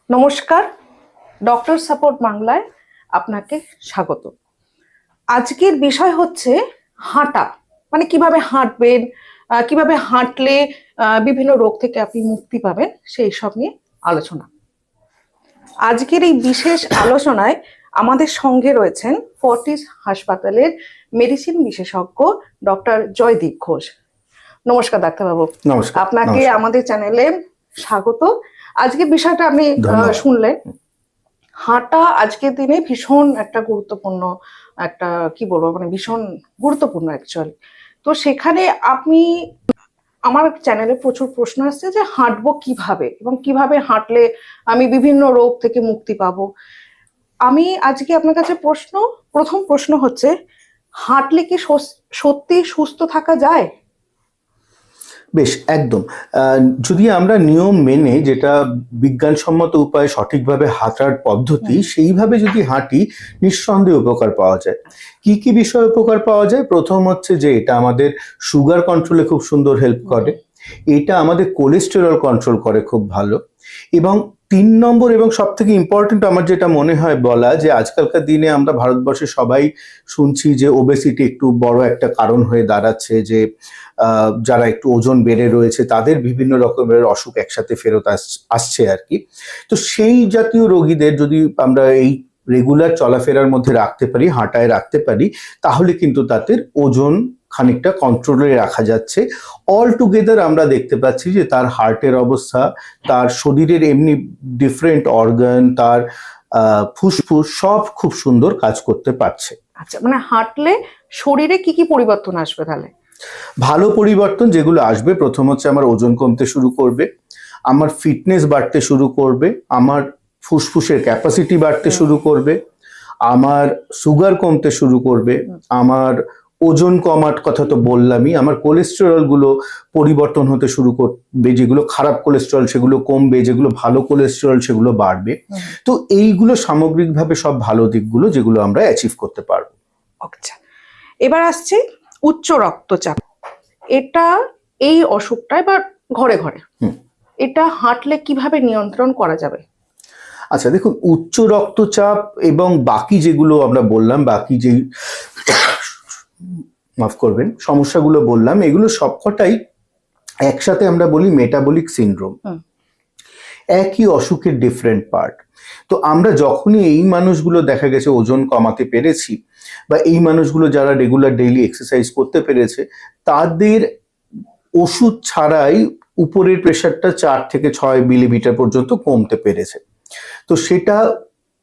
নমস্কার, doctor support বাংলায় আপনাকে স্বাগত। আজকের বিষয় হচ্ছে হাঁটা, মানে কিভাবে হাঁটবেন, কিভাবে হাঁটলে বিভিন্ন রোগ থেকে আপনি মুক্তি পাবেন, সেই সব নিয়ে আলোচনা। আজকের এই বিশেষ আলোচনায় আমাদের সঙ্গে রয়েছেন ফর্টিস হাসপাতালের মেডিসিন বিশেষজ্ঞ ডক্টর জয়দীপ ঘোষ। নমস্কার ডাক্তারবাবু। নমস্কার। আপনাকে আমাদের চ্যানেলে স্বাগত। আজকের বিষয়টা আপনি শুনলেন, হাঁটা আজকের দিনে ভীষণ একটা গুরুত্বপূর্ণ, একটা কি বলবো, মানে ভীষণ গুরুত্বপূর্ণ অ্যাকচুয়ালি। তো সেখানে আপনি, আমার চ্যানেলে প্রচুর প্রশ্ন আসছে যে হাঁটবো কিভাবে এবং কিভাবে হাঁটলে আমি বিভিন্ন রোগ থেকে মুক্তি পাবো। আমি আজকে আপনার কাছে প্রথম প্রশ্ন হচ্ছে, হাঁটলে কি সত্যি সুস্থ থাকা যায়? বেশ, একদম। যদি আমরা নিয়ম মেনে, যেটা বিজ্ঞানসম্মত উপায়ে সঠিকভাবে হাঁটার পদ্ধতি, সেইভাবে যদি হাঁটি, নিঃসন্দেহে উপকার পাওয়া যায়। কি কি বিষয়ে উপকার পাওয়া যায়? প্রথম হচ্ছে যে এটা আমাদের সুগার কন্ট্রোলে খুব সুন্দর হেল্প করে, এটা আমাদের কোলেস্টেরল কন্ট্রোল করে খুব ভালো, এবং 3 নম্বর এবং সব থেকে ইম্পর্টেন্ট আমার যেটা মনে হয় বলা, যে আজকালকার দিনে আমরা ভারতবর্ষে সবাই শুনছি যে ওবেসিটি একটু বড় একটা কারণ হয়ে দাঁড়াচ্ছে, যে যারা একটু ওজন বেড়ে রয়েছে তাদের বিভিন্ন রকমের অসুখ একসাথে ফেরত আসছে আর কি। তো সেই জাতীয় রোগীদের যদি আমরা এই রেগুলার চলাফেরার মধ্যে রাখতে পারি, হাঁটায় রাখতে পারি, তাহলে কিন্তু তাদের ওজন খানিকটা কন্ট্রোলে রাখা যাচ্ছে। অল টুগেদার আমরা দেখতে পাচ্ছি যে তার হার্টের অবস্থা, তার শরীরের এমনি ডিফারেন্ট অর্গান, তার ফুসফুস সব খুব সুন্দর কাজ করতে পারছে। আচ্ছা, মানে হাঁটলে শরীরে কি কি পরিবর্তন আসবে তাহলে? ভালো পরিবর্তন যেগুলো আসবে, প্রথম হচ্ছে আমার ওজন কমতে শুরু করবে, আমার ফিটনেস বাড়তে শুরু করবে, আমার ফুসফুসের ক্যাপাসিটি বাড়তে শুরু করবে, আমার সুগার কমতে শুরু করবে, আমার ওজন কমার কথা তো বললামই, আমার কোলেস্টেরল গুলো পরিবর্তন হতে শুরু করবে, যেগুলো খারাপ কোলেস্টেরল সেগুলো কমবে, যেগুলো ভালো কোলেস্টেরল সেগুলো বাড়বে। তো এইগুলো সামগ্রিকভাবে সব ভালো দিকগুলো যেগুলো আমরা অ্যাচিভ করতে পারবো। আচ্ছা, এবার আসছে উচ্চ রক্তচাপ। এটা এই অসুখটা এবার ঘরে ঘরে, এটা হাঁটলে কিভাবে নিয়ন্ত্রণ করা যাবে? আচ্ছা দেখুন, উচ্চ রক্তচাপ এবং বাকি যেগুলো আমরা বললাম, বাকি যে মাফ করবেন সমস্যাগুলো বললাম, এগুলো সবকটাই একসাথে আমরা বলি মেটাবলিক সিনড্রোম। একই অসুখের ডিফারেন্ট পার্ট। তো আমরা যখনই এই মানুষগুলো দেখা গেছে ওজন কমাতে পেরেছি, বা এই মানুষগুলো যারা রেগুলার ডেইলি এক্সারসাইজ করতে পেরেছে, তাদের ওষুধ ছাড়াই উপরের প্রেশারটা 4 থেকে 6 মিলিমিটার পর্যন্ত কমতে পেরেছে। তো সেটা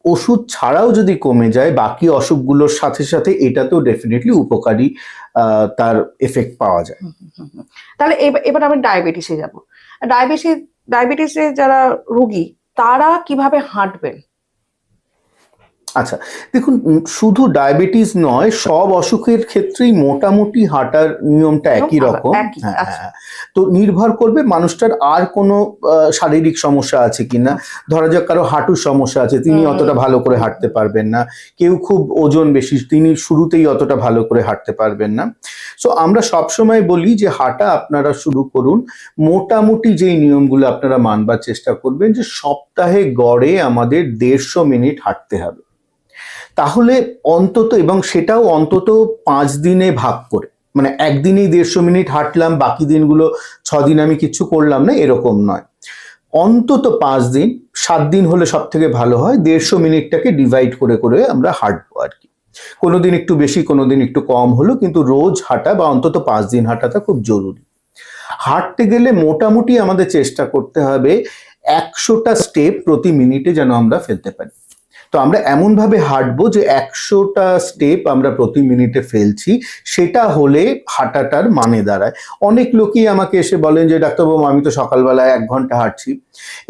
ওষুধ ছাড়াও যদি কমে যায়, বাকি অসুখগুলোর সাথে সাথে এটাতেও ডেফিনেটলি উপকারী তার এফেক্ট পাওয়া যায়। তাহলে এবার আমি ডায়াবেটিসে যাব। ডায়াবেটিসে যারা রোগী, তারা কিভাবে হাঁটবেন? আচ্ছা দেখুন, শুধু ডায়াবেটিস নয়, সব অসুখের ক্ষেত্রেই মোটামুটি হাঁটার নিয়মটা একই রকম। হ্যাঁ, তো নির্ভর করবে মানুষটার আর কোনো শারীরিক সমস্যা আছে কিনা। ধরা যাক কারো হাঁটুর সমস্যা আছে, তিনি অতটা ভালো করে হাঁটতে পারবেন না, কেউ খুব ওজন বেশি, তিনি শুরুতেই অতটা ভালো করে হাঁটতে পারবেন না। সো আমরা সবসময় বলি যে হাঁটা আপনারা শুরু করুন, মোটামুটি যেই নিয়মগুলো আপনারা মানবার চেষ্টা করবেন, যে সপ্তাহে গড়ে আমাদের 150 মিনিট হাঁটতে হবে। তাহলে অন্তত, এবং সেটাও অন্তত 5 দিনে ভাগ করে, মানে একদিনেই 150 মিনিট হাঁটলাম, বাকি দিনগুলো 6 দিন আমি কিছু করলাম না, এরকম নয়। অন্তত 5 দিন, 7 দিন হলে সব থেকে ভালো হয়, 150 মিনিটটাকে ডিভাইড করে করে আমরা হাঁটবো আর কি। কোনোদিন একটু বেশি, কোনোদিন একটু কম হলো, কিন্তু রোজ হাঁটা বা অন্তত 5 দিন হাঁটাটা খুব জরুরি। হাঁটতে গেলে মোটামুটি আমাদের চেষ্টা করতে হবে 100টা স্টেপ প্রতি মিনিটে যেন আমরা ফেলতে পারি। তো আমরা এমনভাবে হাঁটবো যে 100টা স্টেপ আমরা প্রতি মিনিটে ফেলছি, সেটা হলে হাঁটাটার মানে দাঁড়ায়। অনেক লোকই আমাকে এসে বলেন যে ডাক্তারবাবু, আমি তো সকালবেলায় 1 ঘন্টা হাঁটছি।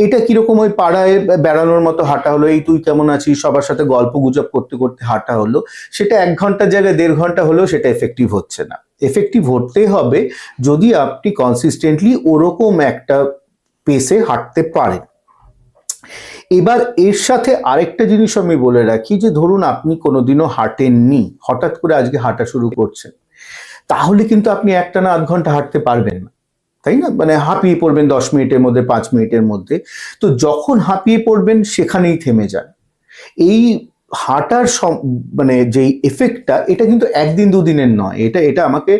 এটা কিরকম ওই পাড়ায় বেড়ানোর মতো হাঁটা হলো, এই তুই কেমন আছিস সবার সাথে গল্প গুজব করতে করতে হাঁটা হলো। সেটা 1 ঘন্টার জায়গায় 1.5 ঘন্টা হলেও সেটা এফেক্টিভ হচ্ছে না। এফেক্টিভ হতে হবে যদি আপনি কনসিস্টেন্টলি ওরকম একটা পেসে হাঁটতে পারেন। এবার এর সাথে আরেকটা জিনিস আমি বলে রাখি, যে ধরুন আপনি কোনোদিনও হাঁটেননি, হঠাৎ করে আজকে হাঁটা শুরু করছেন, তাহলে কিন্তু আপনি একটানা 8 ঘন্টা হাঁটতে পারবেন না, তাই না? মানে হাঁপিয়ে পড়বেন 10 মিনিটের মধ্যে, 5 মিনিটের মধ্যে। তো যখন হাঁপিয়ে পড়বেন সেখানেই থেমে যান। এই হাঁটার মানে যেই এফেক্টটা, এটা কিন্তু একদিন দুদিনের নয়, এটা আমাকে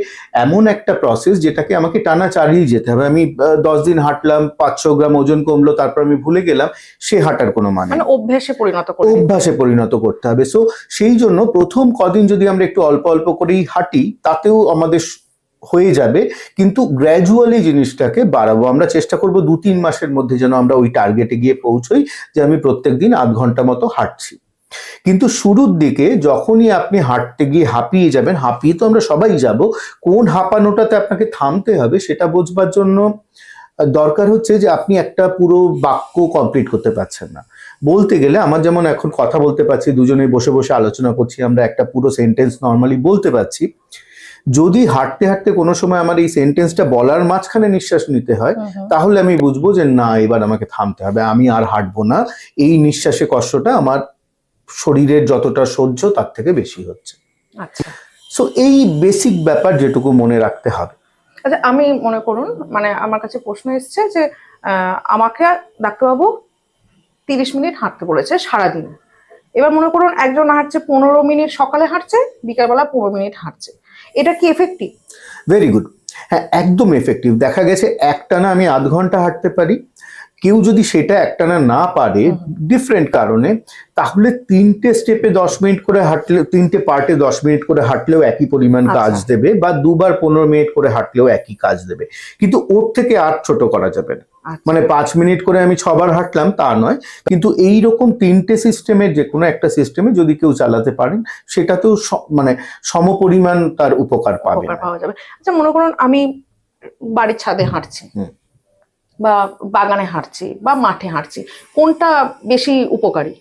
এমন একটা প্রসেস যেটাকে আমাকে টানা চালিয়ে যেতে হবে। আমি 10 দিন হাঁটলাম, 500 গ্রাম ওজন কমলো, তারপর আমি ভুলে গেলাম, সে হাঁটার কোনো মানে মানে অভ্যাসে পরিণত করতে হবে। সো সেই জন্য প্রথম কদিন যদি আমরা একটু অল্প অল্প করেই হাঁটি, তাতেও আমাদের হয়ে যাবে, কিন্তু গ্র্যাজুয়ালি জিনিসটাকে বাড়াবো। আমরা চেষ্টা করব 2-3 মাসের মধ্যে যেন আমরা ওই টার্গেটে গিয়ে পৌঁছই যে আমি প্রত্যেকদিন আধ ঘন্টা মতো হাঁটছি। কিন্তু শুরুর দিকে যখনই আপনি হাঁটতে গিয়ে হাঁপিয়ে যাবেন, হাঁপিয়ে তো আমরা সবাই যাব, কোন হাঁপানোটাতে আপনাকে থামতে হবে সেটা বোঝবার জন্য দরকার হচ্ছে যে আপনি একটা পুরো বাক্য কমপ্লিট করতে পারছেন না। বলতে গেলে আমার যেমন এখন কথা বলতে পারছি, দুজনে বসে বসে আলোচনা করছি, আমরা একটা পুরো সেন্টেন্স নর্মালি বলতে পারছি। যদি হাঁটতে হাঁটতে কোনো সময় আমার এই সেন্টেন্সটা বলার মাঝখানে নিঃশ্বাস নিতে হয়, তাহলে আমি বুঝবো যে না, এবার আমাকে থামতে হবে, আমি আর হাঁটবো না, এই নিঃশ্বাসে কষ্টটা আমার শরীরের যতটা সহ্য তার থেকে বেশি হচ্ছে। আচ্ছা, সো এই বেসিক ব্যাপার যেটুকু মনে রাখতে হবে। আচ্ছা, আমি মনে করুন মানে আমার কাছে প্রশ্ন এসেছে যে আমাকে ডাক্তারবাবু 30 মিনিট হাঁটতে বলেছে সারাদিন। এবার মনে করুন একজন হাঁটছে 15 মিনিট, সকালে হাঁটছে, বিকালবেলা 15 মিনিট হাঁটছে, এটা কি এফেক্টিভ? ভেরি গুড, হ্যাঁ একদম এফেক্টিভ। দেখা গেছে একটানা আমি আধ ঘন্টা হাঁটতে পারি। কেউ যদি সেটা একটানা না পারে ডিফারেন্ট কারণে, তাহলে 3টে স্টেপে 10 মিনিট করে হাঁটলে, 3টে পার্টে 10 মিনিট করে হাঁটলেও একই পরিমাণ কাজ দেবে, বা 2বার 15 মিনিট করে হাঁটলেও একই কাজ দেবে। কিন্তু ওর থেকে আর ছোট করা যাবে না। মানে 5 মিনিট করে আমি 6বার হাঁটলাম তা নয়, কিন্তু এইরকম 3টে সিস্টেমের যে কোনো একটা সিস্টেমে যদি কেউ চালাতে পারেন, সেটাতেও মানে সমপরিমাণ তার উপকার পাওয়া যাবে। আচ্ছা, মনে করুন আমি বাড়ির ছাদে হাঁটছি, বা বাগানে হাঁটছি, বা মাঠে হাঁটছি, কোনটা বেশি উপকারী?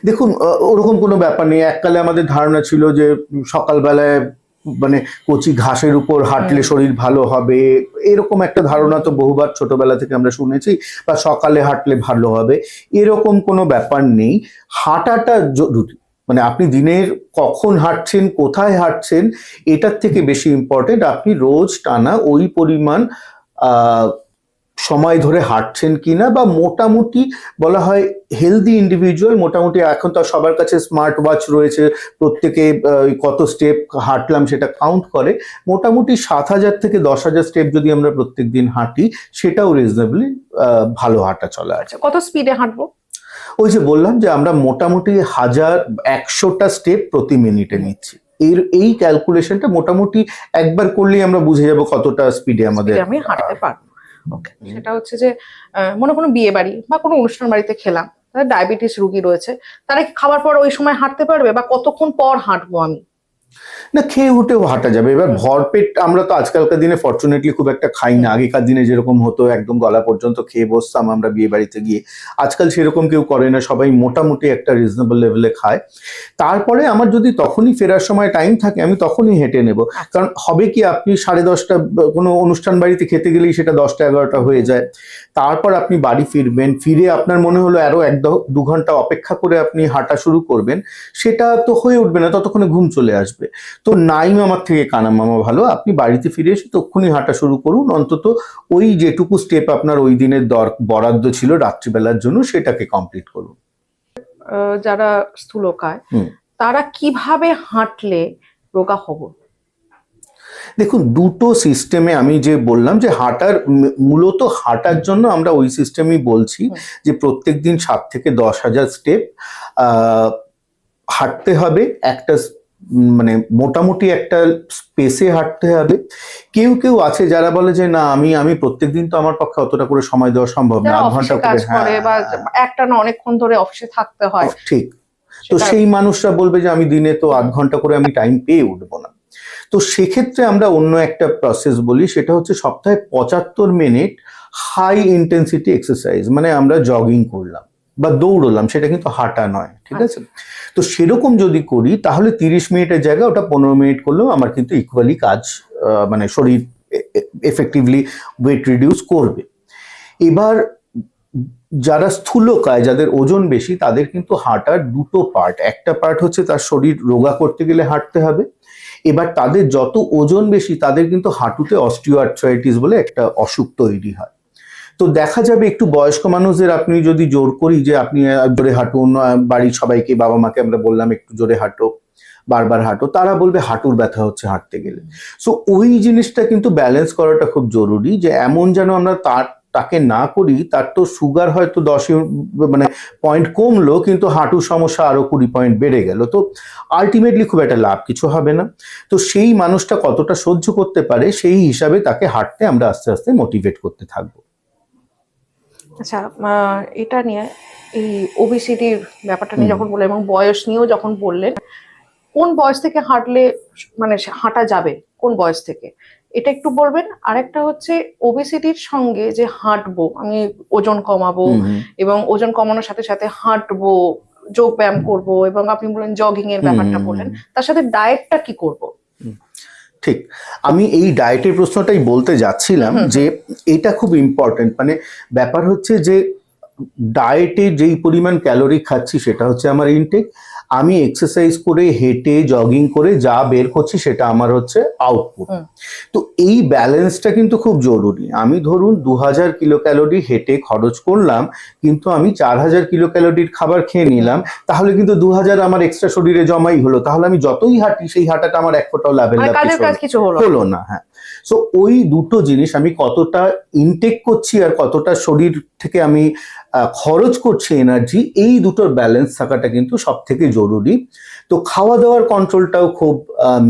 দেখুন, ওরকম কোনো ব্যাপার নেই। এককালে আমাদের ধারণা ছিল যে সকালবেলায় মানে কচি ঘাসের উপর হাঁটলে শরীর ভালো হবে, এরকম একটা ধারণা তো বহুবার ছোটবেলা থেকে আমরা শুনেছি, বা সকালে হাঁটলে ভালো হবে, এরকম কোনো ব্যাপার নেই। হাঁটাটা জরুরি, মানে আপনি দিনের কখন হাঁটছেন, কোথায় হাঁটছেন, এটার থেকে বেশি ইম্পর্টেন্ট আপনি রোজ টানা ওই পরিমাণ সময় ধরে হাঁটছেন কিনা, বা মোটামুটি বলা হয় হেলদি ইন্ডিভিজুয়াল, মোটামুটি এখন তো সবার কাছে স্মার্ট ওয়াচ রয়েছে, প্রত্যেকে কত স্টেপ হাঁটলাম সেটা কাউন্ট করে। মোটামুটি 7,000 থেকে 10,000 স্টেপ যদি আমরা প্রত্যেক দিন হাঁটি, সেটাও রিজনেবলি ভালো হাঁটা চলা আছে। কত স্পিডে হাঁটবো? ওই যে বললাম যে আমরা মোটামুটি 1,100টা স্টেপ প্রতি মিনিটে নিচ্ছি। এই ক্যালকুলেশনটা মোটামুটি একবার করলেই আমরা বুঝে যাব কতটা স্পিডে আমি হাঁটতে পারবো। ওকে, সেটা হচ্ছে যে মনে কোনো বিয়ে বাড়ি বা কোনো অনুষ্ঠান বাড়িতে খেলাম, তাদের ডায়াবেটিস রোগী রয়েছে, তারা কি খাবার পর ওই সময় হাঁটতে পারবে, বা কতক্ষণ পর হাঁটবো আমি? না, খেয়ে উঠেও হাঁটা যাবে। এবার ভরপেট আমরা তো আজকালকার দিনে ফরচুনেটলি খুব একটা খাই না। আগেকার দিনে যেরকম হতো একদম গলা পর্যন্ত খেয়ে বসতাম আমরা বিয়ে বাড়িতে গিয়ে, আজকাল সেরকম কেউ করে না, সবাই মোটামুটি একটা রিজনেবল লেভেলে খায়। তারপরে আমার যদি তখনই ফেরার সময় টাইম থাকে, আমি তখনই হেঁটে নেব। কারণ হবে কি, আপনি 10:30 কোনো অনুষ্ঠান বাড়িতে খেতে গেলেই সেটা 10টা-11টা হয়ে যায়। তারপর আপনি বাড়ি ফিরবেন, ফিরে আপনার মনে হলো আরো 1-2 ঘন্টা অপেক্ষা করে আপনি হাঁটা শুরু করবেন, সেটা তো হয়ে উঠবে না, ততক্ষণে ঘুম চলে আসবে। তো নাই আমার থেকে কানা মামা ভালো, আপনি বাড়িতে ফিরে এসে তক্ষুনি হাঁটা শুরু করুন। অন্তত ওই যেটুকু স্টেপ আপনার ওই দিনের বরাদ্দ ছিল রাত্রিবেলার জন্য, সেটাকে কমপ্লিট করুন। যারা স্থূলকায়, তারা কিভাবে হাঁটলে রোগা হব? দেখুন, দুটো সিস্টেমে আমি যে বললাম যে মূলত হাঁটার জন্য আমরা ওই সিস্টেমই বলছি যে প্রত্যেকদিন 7 থেকে 10,000 স্টেপ হাঁটতে হবে। একটা মানে মোটামুটি একটা স্পেসে হাঁটতে হবে। কেউ কেউ আছে যারা বলে যে না, আমি প্রত্যেকদিন তো আমার পক্ষে অতটা করে সময় দেওয়া সম্ভব না, 8 ঘন্টা করে, বা একটা না অনেকক্ষণ ধরে অফিসে থাকতে হয়, ঠিক। তো সেই মানুষরা বলবে যে আমি দিনে তো 8 ঘন্টা করে আমি টাইম পেয়ে উঠবো না। তো সেক্ষেত্রে আমরা অন্য একটা প্রসেস বলি, সেটা হচ্ছে সপ্তাহে 75 মিনিট হাই ইন্টেন্সিটি এক্সারসাইজ, মানে আমরা জগিং করলাম বা দৌড়লাম, সেটা কিন্তু হাঁটা নয়, ঠিক আছে? তো সেরকম যদি করি, তাহলে 30 মিনিটের জায়গায় ওটা 15 মিনিট করলেও আমার কিন্তু ইকুয়ালি কাজ, মানে শরীর এফেক্টিভলি ওয়েট রিডিউস করবে। এবার যারা স্থূলকায়, যাদের ওজন বেশি, তাদের কিন্তু হাঁটার দুটো পার্ট, একটা পার্ট হচ্ছে তার শরীর রোগা করতে গেলে হাঁটতে হবে, এবার তাদের যত ওজন বেশি তাদের কিন্তু হাঁটুতে অস্টিওআর্থ্রাইটিস বলে একটা অসুখ তৈরি হয়। তো দেখা যাবে একটু বয়স্ক মানুষদের আপনি যদি জোর করি যে আপনি জোরে হাঁটুন, বাড়ির সবাইকে, বাবা মাকে আমরা বললাম একটু জোরে হাঁটো, বারবার হাঁটো, তারা বলবে হাঁটুর ব্যথা হচ্ছে হাঁটতে গেলে। সো ওই জিনিসটা কিন্তু ব্যালেন্স করাটা খুব জরুরি, যে এমন যেন আমরা তাকে না করি তার তো সুগার হয়তো 10 মানে পয়েন্ট কমলো, কিন্তু হাঁটুর সমস্যা আরো 20 পয়েন্ট বেড়ে গেল, তো আলটিমেটলি খুব একটা লাভ কিছু হবে না। তো সেই মানুষটা কতটা সহ্য করতে পারে সেই হিসাবে তাকে হাঁটতে আমরা আস্তে আস্তে মোটিভেট করতে থাকবো। আচ্ছা, এটা নিয়ে এই ওবেসিটির ব্যাপারটা নিয়ে যখন বললেন এবং বয়স নিয়েও যখন বললেন, কোন বয়স থেকে হাঁটলে মানে হাঁটা যাবে, কোন বয়স থেকে, এটা একটু বলবেন। আরেকটা হচ্ছে ওবেসিটির সঙ্গে যে হাঁটবো, আমি ওজন কমাবো এবং ওজন কমানোর সাথে সাথে হাঁটবো, যোগ ব্যায়াম করবো, এবং আপনি বললেন জগিং এর ব্যাপারটা বললেন, তার সাথে ডায়েটটা কি করব? ঠিক, আমি এই ডায়েটের প্রশ্নটাই বলতে যাচ্ছিলাম যে এটা খুব ইম্পর্টেন্ট। মানে ব্যাপার হচ্ছে যে ডায়েটে যেই পরিমাণ ক্যালোরি খাচ্ছি সেটা হচ্ছে আমার ইনটেক, আমি এক্সারসাইজ করে, হেঁটে, জগিং করে যা বের করছি সেটা আমার হচ্ছে আউটপুট। তো এই ব্যালেন্সটা কিন্তু খুব জরুরি। আমি ধরুন 2000 কিলো ক্যালোরি হেঁটে খরচ করলাম, কিন্তু আমি 4000 কিলো ক্যালোরির খাবার খেয়ে নিলাম, তাহলে কিন্তু 2000 আমার এক্সট্রা শরীরে জমাই হলো, তাহলে আমি যতই হাঁটি সেই হাঁটাটা আমার এক ফোঁটাও লাভের লাভ কিছু হলো না। হ্যাঁ, সো ওই দুটো জিনিস, আমি কতটা ইনটেক করছি আর কতটা শরীর থেকে আমি খরচ করছি এনার্জি, এই দুটোর ব্যালেন্স থাকাটা কিন্তু সব থেকে জরুরি। তো খাওয়া দাওয়ার কন্ট্রোলটাও খুব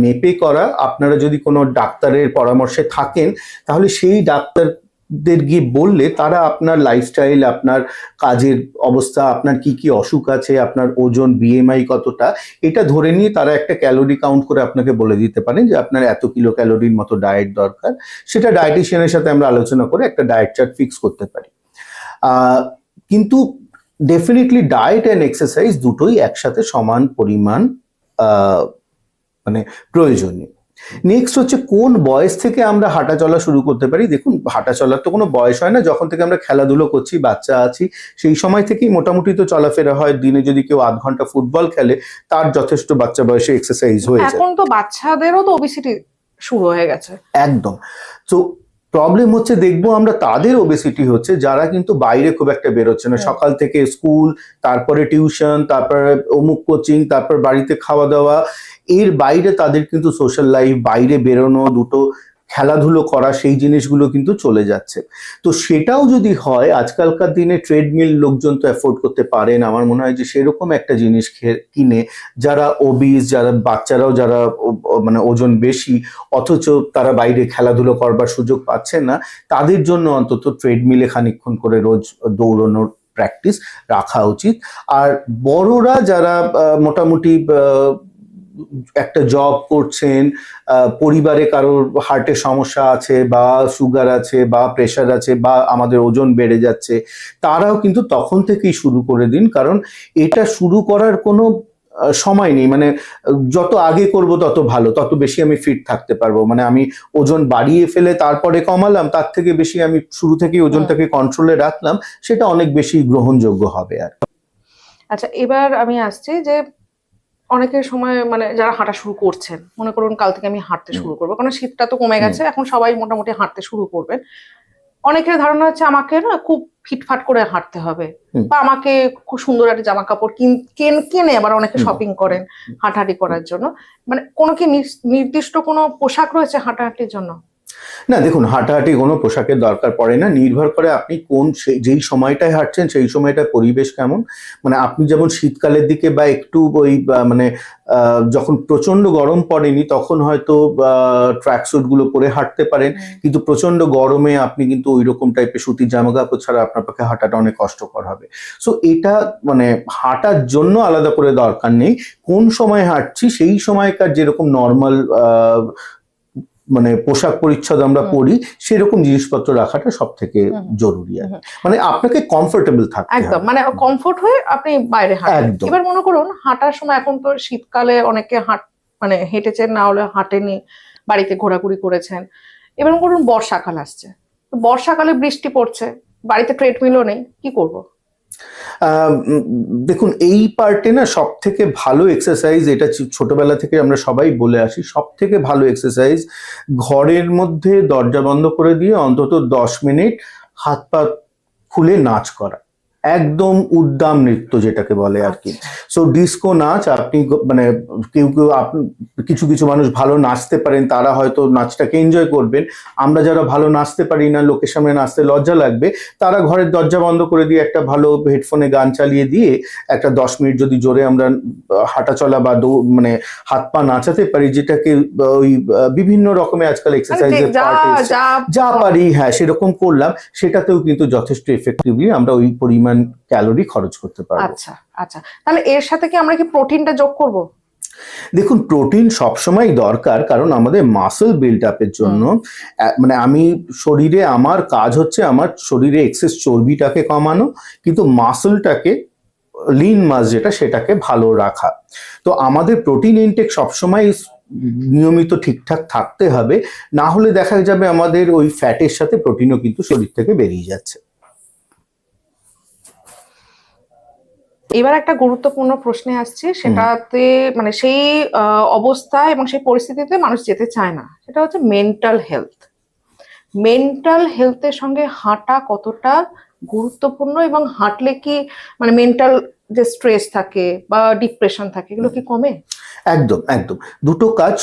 মেপে করা। আপনারা যদি কোনো ডাক্তারের পরামর্শে থাকেন তাহলে সেই ডাক্তারদের গিয়ে বললে তারা আপনার লাইফস্টাইল, আপনার কাজের অবস্থা, আপনার কি কি অসুখ আছে, আপনার ওজন, বিএমআই কতটা, এটা ধরে নিয়ে তারা একটা ক্যালোরি কাউন্ট করে আপনাকে বলে দিতে পারেন যে আপনার এত কিলো ক্যালোরির মতো ডায়েট দরকার। সেটা ডায়েটিশিয়ানের সাথে আমরা আলোচনা করে একটা ডায়েট চার্ট ফিক্স করতে পারি। কিন্তু ডেফিনেটলি ডায়েট অ্যান্ড এক্সারসাইজ দুটোই একসাথে সমান পরিমাণ মানে প্রয়োজনীয়। নেক্সট হচ্ছে কোন বয়স থেকে আমরা হাঁটা চলা শুরু করতে পারি। দেখুন, হাঁটা চলার তো কোনো বয়স হয় না, যখন থেকে আমরা খেলাধুলো করছি, বাচ্চা আছি, সেই সময় থেকেই মোটামুটি তো চলাফেরা হয়। দিনে যদি কেউ আধ ঘন্টা ফুটবল খেলে তার যথেষ্ট বাচ্চা বয়সে এক্সারসাইজ হয়ে যায়। এখন তো বাচ্চাদেরও তো ওবেসিটি শুরু হয়ে গেছে। একদম। তো প্রবলেম হচ্ছে দেখবো আমরা তাদের ওবেসিটি হচ্ছে যারা কিন্তু বাইরে খুব একটা বেরোচ্ছে না, সকাল থেকে স্কুল, তারপরে টিউশন, তারপরে অমুক কোচিং, তারপর বাড়িতে খাওয়া দাওয়া, এর বাইরে তাদের কিন্তু সোশ্যাল লাইফ, বাইরে বেরোনো, দুটো খেলাধুলো করা, সেই জিনিসগুলো কিন্তু চলে যাচ্ছে। তো সেটাও যদি হয়, আজকালকার দিনে ট্রেডমিল লোকজন তো অ্যাফোর্ড করতে পারেন, আমার মনে হয় যে সেরকম একটা জিনিস কিনে যারা ওবিস, যারা বাচ্চারাও যারা মানে ওজন বেশি অথচ তারা বাইরে খেলাধুলো করবার সুযোগ পাচ্ছেন না, তাদের জন্য অন্তত ট্রেডমিলে খানিকক্ষণ করে রোজ দৌড়ানোর প্র্যাকটিস রাখা উচিত। আর বড়রা যারা মোটামুটি একটা জব করছেন, পরিবারে কারোর হার্টের সমস্যা আছে বা সুগার আছে বা প্রেশার আছে বা আমাদের ওজন বেড়ে যাচ্ছে, তারাও কিন্তু তখন থেকেই শুরু করে দিন, কারণ এটা শুরু করার কোনো সময় নেই। মানে যত আগে করব তত ভালো, তত বেশি আমি ফিট থাকতে পারবো। মানে আমি ওজন বাড়িয়ে ফেলে তারপরে কমালাম, তার থেকে বেশি আমি শুরু থেকেই ওজনটাকে কন্ট্রোলে রাখলাম, সেটা অনেক বেশি গ্রহণযোগ্য হবে। আর আচ্ছা, এবার আমি আসছি যে অনেকের সময় মানে যারা হাঁটা শুরু করছেন, মনে করুন কাল থেকে আমি হাঁটতে শুরু করবো, কারণ শীতটা তো কমে গেছে, এখন সবাই মোটামুটি হাঁটতে শুরু করবেন। অনেকের ধারণা হচ্ছে আমাকে না খুব ফিটফাট করে হাঁটতে হবে, বা আমাকে খুব সুন্দর একটা জামা কাপড় কিনে আবার অনেকে শপিং করেন হাঁটাহাঁটি করার জন্য। মানে কোনো কি নির্দিষ্ট কোনো পোশাক রয়েছে হাঁটাহাঁটির জন্য? না, দেখুন, হাঁটাহাঁটি কোনো পোশাকের দরকার পড়ে না, নির্ভর করে আপনি কোন যেই সময়টায় হাঁটছেন সেই সময়টার পরিবেশ কেমন। মানে আপনি যেমন শীতকালের দিকে বা একটু ওই মানে যখন প্রচন্ড গরম পড়েনি তখন হয়তো ট্র্যাক স্যুট গুলো পরে হাঁটতে পারেন, কিন্তু প্রচন্ড গরমে আপনি কিন্তু ওই রকম টাইপের সুতির জামা কাপড় ছাড়া আপনার পক্ষে হাঁটাটা অনেক কষ্টকর হবে। সো এটা মানে হাঁটার জন্য আলাদা করে দরকার নেই, কোন সময় হাঁটছি সেই সময়কার যেরকম নর্মাল মানে পোশাক পরিচ্ছদ আমরা পরি সেরকম জিনিসপত্র রাখাটা সব থেকে জরুরি। মানে আপনাকে কমফোর্টেবল থাকতে হবে, একদম, মানে কমফোর্ট হয়ে আপনি বাইরে হাঁটেন। এবার মনে করুন হাঁটার সময়, এখন তো শীতকালে অনেকে মানে হেঁটেছেন, না হলে হাঁটেনি, বাড়িতে ঘোরাঘুরি করেছেন। এবার মনে করুন বর্ষাকাল আসছে, তো বর্ষাকালে বৃষ্টি পড়ছে, বাড়িতে ট্রেডমিলও নেই, কি করব? দেখুন, এই পার্টে না সব থেকে ভালো এক্সারসাইজ, এটা ছোটবেলা থেকে আমরা সবাই বলে আসি, সব থেকে ভালো এক্সারসাইজ ঘরের মধ্যে দরজা বন্ধ করে দিয়ে অন্তত 10 মিনিট হাত পা খুলে নাচ করা, একদম উদ্দাম নৃত্য যেটাকে বলে আর কি। সো ডিস্কো নাচ, আপনি মানে কেউ কেউ কিছু কিছু মানুষ ভালো নাচতে পারেন, তারা হয়তো নাচটাকে এনজয় করবেন। আমরা যারা ভালো নাচতে পারি না, লোকের সামনে নাচতে লজ্জা লাগবে, তারা ঘরের দরজা বন্ধ করে দিয়ে একটা ভালো হেডফোনে গান চালিয়ে দিয়ে একটা 10 মিনিট যদি জোরে আমরা হাঁটা চলা বা মানে হাত পা নাচাতে পারি, যেটাকে ওই বিভিন্ন রকমের আজকাল এক্সারসাইজের যা পারি, হ্যাঁ সেরকম করলাম, সেটাতেও কিন্তু যথেষ্ট এফেক্টিভলি আমরা ওই পরিমাণ ক্যালোরি খরচ করতে পারবো। আচ্ছা আচ্ছা, তাহলে এর সাথে কি আমরা কি প্রোটিনটা যোগ করব? দেখুন, প্রোটিন সবসময় দরকার, কারণ আমাদের মাসল বিল্ড আপের জন্য, মানে আমি শরীরে, আমার কাজ হচ্ছে আমার শরীরে এক্সেস চর্বিটাকে কমানো, কিন্তু মাসলটাকে, লিন মাস যেটা, সেটাকে ভালো রাখা। তো আমাদের প্রোটিন ইনটেক সবসময় নিয়মিত ঠিকঠাক থাকতে হবে, না হলে দেখা যাবে আমাদের ওই ফ্যাটের সাথে প্রোটিনও কিন্তু শরীর থেকে বেরিয়ে যাচ্ছে। এবার একটা গুরুত্বপূর্ণ প্রশ্নে আসছে, সেটাতে মানে সেই অবস্থা এবং সেই পরিস্থিতিতে মানুষ যেতে চায় না, সেটা হচ্ছে মেন্টাল হেলথ। মেন্টাল হেলথের সঙ্গে হাঁটা কতটা গুরুত্বপূর্ণ, এবং হাঁটলে কি মানে মেন্টাল যে স্ট্রেস থাকে বা ডিপ্রেশন থাকে, এগুলো কি কমে? একদম একদম, দুটো কাজ।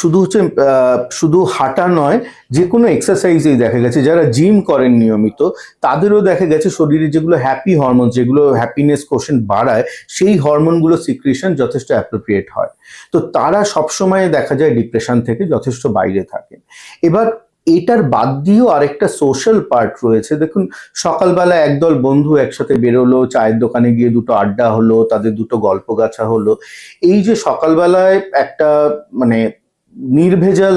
শুধু হাঁটা নয়, যে কোনো এক্সারসাইজেই দেখা গেছে যারা জিম করেন নিয়মিত, তাদেরও দেখা গেছে শরীরে যেগুলো হ্যাপি হরমোন, যেগুলো হ্যাপিনেস কোশেন্ট বাড়ায়, সেই হরমোনগুলো সিক্রিশন যথেষ্ট অ্যাপ্রোপ্রিয়েট হয়। তো তারা সবসময় দেখা যায় ডিপ্রেশন থেকে যথেষ্ট বাইরে থাকেন। এবার এটার বাদ দিয়েও আরেকটা সোশ্যাল পার্ট রয়েছে। দেখুন, সকালবেলা একদল বন্ধু একসাথে বেরোলো, চায়ের দোকানে গিয়ে দুটো আড্ডা হলো, তাদের দুটো গল্প গাছা হলো। এই যে সকালবেলায় একটা মানে নির্ভেজাল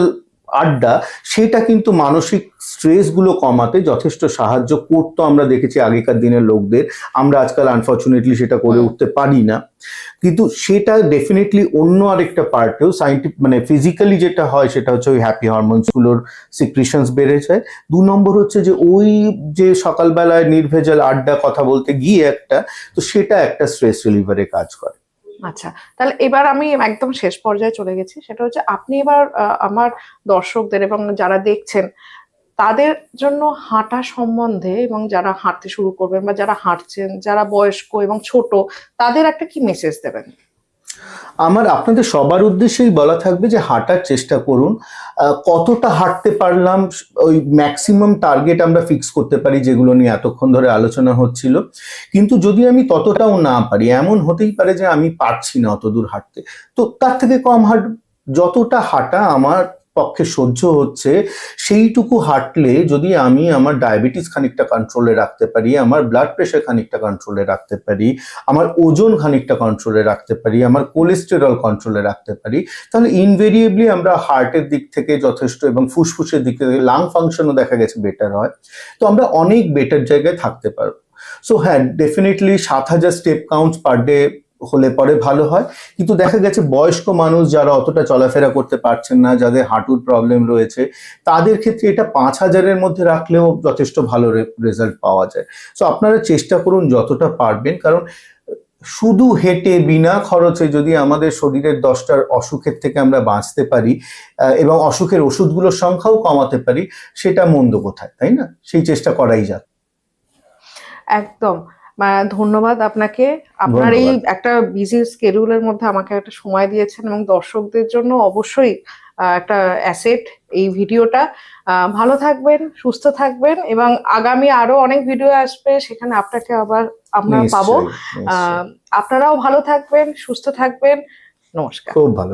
আড্ডা, সেটা কিন্তু মানসিক স্ট্রেসগুলো কমাতে যথেষ্ট সাহায্য করতো, আমরা দেখেছি আগেকার দিনের লোকদের। আমরা আজকাল আনফর্চুনেটলি সেটা করে উঠতে পারি না, কিন্তু সেটা ডেফিনেটলি অন্য আরেকটা পার্টেও সাইন্টিফিক মানে ফিজিক্যালি যেটা হয়, সেটা হচ্ছে ওই হ্যাপি হরমোনসগুলোর সিক্রিশনস বেড়ে যায়। 2 নম্বর হচ্ছে যে ওই যে সকালবেলায় নির্ভেজাল আড্ডা কথা বলতে গিয়ে তো সেটা একটা স্ট্রেস রিলিভারে কাজ করে। আচ্ছা, তাহলে এবার আমি একদম শেষ পর্যায়ে চলে গেছি, সেটা হচ্ছে আপনি এবার আমার দর্শকদের এবং যারা দেখছেন তাদের জন্য হাঁটা সম্বন্ধে, এবং যারা হাঁটতে শুরু করবেন বা যারা হাঁটছেন, যারা বয়স্ক এবং ছোট, তাদের একটা কি মেসেজ দেবেন? আমার আপনাদের সবার উদ্দেশ্যেই বলা থাকবে যে হাঁটার চেষ্টা করুন। কতটা হাঁটতে পারলাম, ওই ম্যাক্সিমাম টার্গেট আমরা ফিক্স করতে পারি, যেগুলো নিয়ে এতক্ষণ ধরে আলোচনা হচ্ছিল। কিন্তু যদি আমি ততটাও না পারি, এমন হতেই পারে যে আমি পারছি না অত দূর হাঁটতে, তো তার থেকে কম যতটা হাঁটা আমার পক্ষে সহ্য হচ্ছে, সেইটুকু হাঁটলে যদি আমি আমার ডায়াবেটিস খানিকটা কন্ট্রোলে রাখতে পারি, আমার ব্লাড প্রেশার খানিকটা কন্ট্রোলে রাখতে পারি, আমার ওজন খানিকটা কন্ট্রোলে রাখতে পারি, আমার কোলেস্টেরল কন্ট্রোলে রাখতে পারি, তাহলে ইনভেরিয়েবলি আমরা হার্টের দিক থেকে যথেষ্ট, এবং ফুসফুসের দিক থেকে লাং ফাংশনও দেখা গেছে বেটার হয়। তো আমরা অনেক বেটার জায়গায় থাকতে পারবো। সো হ্যাঁ, definitely 7,000 step counts per day হলে পরে ভালো হয়। কিন্তু দেখা গেছে বয়স্ক মানুষ যারা অতটা চলাফেরা করতে পারছেন না, যাদের হাঁটুর প্রবলেম রয়েছে, তাদের ক্ষেত্রে এটা 5,000-এর মধ্যে রাখলেও যথেষ্ট ভালো রেজাল্ট পাওয়া যায়। সো আপনারা চেষ্টা করুন যতটা পারবেন, কারণ শুধু হেঁটে বিনা খরচে যদি আমাদের শরীরের 10টা অসুখের থেকে আমরা বাঁচতে পারি এবং অসুখের ওষুধগুলোর সংখ্যাও কমাতে পারি, সেটা মন্দ কোথায়, তাই না? সেই চেষ্টা করাই যাক। একদম, ধন্যবাদ আপনাকে। আপনার এই একটা বিজি স্কেডিউলের মধ্যে আমাকে একটা সময় দিয়েছেন, এবং দর্শকদের জন্য অবশ্যই একটা অ্যাসেট এই ভিডিওটা। ভালো থাকবেন, সুস্থ থাকবেন, এবং আগামী আরো অনেক ভিডিও আসবে, সেখানে আপনাকে আবার আমরা পাবো। আপনারাও ভালো থাকবেন, সুস্থ থাকবেন। নমস্কার। খুব ভালো।